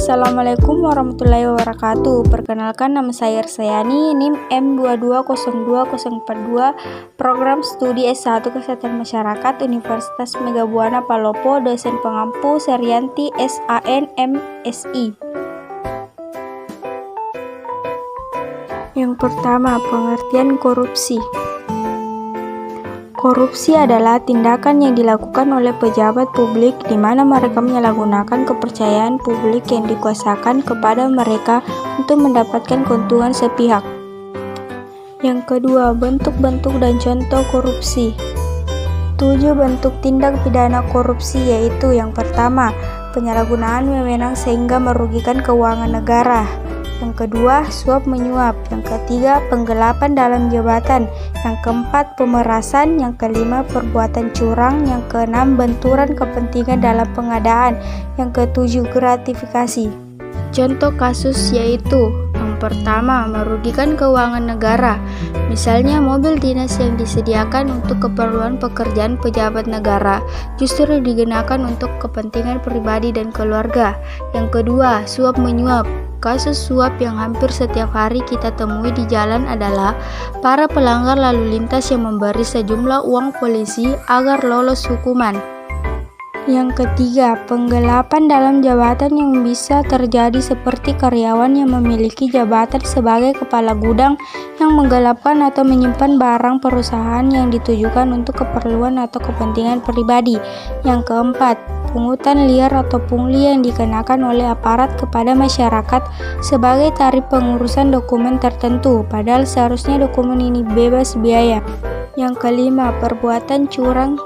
Assalamualaikum warahmatullahi wabarakatuh. Perkenalkan, nama saya Irsayani, NIM M2202042, Program Studi S1 Kesehatan Masyarakat, Universitas Megabuana Palopo, dosen pengampu Serianti SAN MSI. Yang pertama, pengertian korupsi. Korupsi adalah tindakan yang dilakukan oleh pejabat publik di mana mereka menyalahgunakan kepercayaan publik yang dikuasakan kepada mereka untuk mendapatkan keuntungan sepihak. Yang kedua, bentuk-bentuk dan contoh korupsi. 7 bentuk tindak pidana korupsi yaitu: yang pertama, penyalahgunaan wewenang sehingga merugikan keuangan negara. Yang kedua, suap menyuap. Yang ketiga, penggelapan dalam jabatan. Yang keempat, pemerasan. Yang kelima, perbuatan curang. Yang keenam, benturan kepentingan dalam pengadaan. Yang ketujuh, gratifikasi. Contoh kasus yaitu: yang pertama, merugikan keuangan negara. Misalnya, mobil dinas yang disediakan untuk keperluan pekerjaan pejabat negara justru digunakan untuk kepentingan pribadi dan keluarga. Yang kedua, suap menyuap. Kasus suap yang hampir setiap hari kita temui di jalan adalah para pelanggar lalu lintas yang memberi sejumlah uang polisi agar lolos hukuman. Yang ketiga, penggelapan dalam jabatan yang bisa terjadi seperti karyawan yang memiliki jabatan sebagai kepala gudang yang menggelapkan atau menyimpan barang perusahaan yang ditujukan untuk keperluan atau kepentingan pribadi. Yang keempat, pungutan liar atau pungli yang dikenakan oleh aparat kepada masyarakat sebagai tarif pengurusan dokumen tertentu, padahal seharusnya dokumen ini bebas biaya. Yang kelima, perbuatan curang.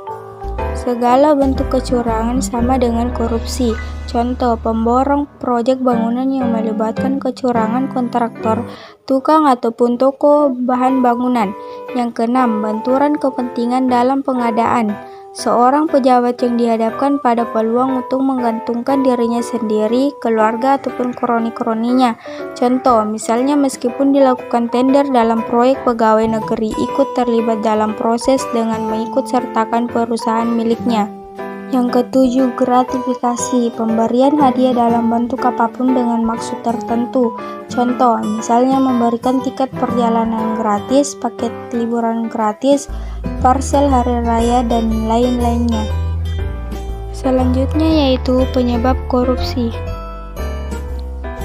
Segala bentuk kecurangan sama dengan korupsi. Contoh, pemborong proyek bangunan yang melibatkan kecurangan kontraktor, tukang ataupun toko bahan bangunan. Yang keenam, benturan kepentingan dalam pengadaan. Seorang pejabat yang dihadapkan pada peluang untuk menggantungkan dirinya sendiri, keluarga, ataupun kroni-kroninya. Contoh, misalnya meskipun dilakukan tender dalam proyek, pegawai negeri ikut terlibat dalam proses dengan mengikut sertakan perusahaan miliknya. Yang ketujuh, gratifikasi. Pemberian hadiah dalam bentuk apapun dengan maksud tertentu. Contoh, misalnya memberikan tiket perjalanan gratis, paket liburan gratis, parsel hari raya, dan lain-lainnya. Selanjutnya yaitu penyebab korupsi.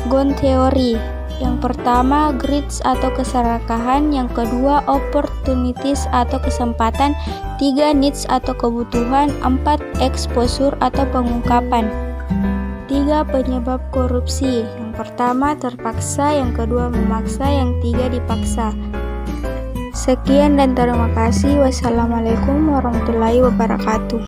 Ghosn teori. Yang pertama, greed atau keserakahan. Yang kedua, opportunities atau kesempatan. 3, needs atau kebutuhan. 4, exposure atau pengungkapan. 3 penyebab korupsi. Yang pertama, terpaksa. Yang kedua, memaksa. Yang 3, dipaksa. Sekian dan terima kasih. Wassalamualaikum warahmatullahi wabarakatuh.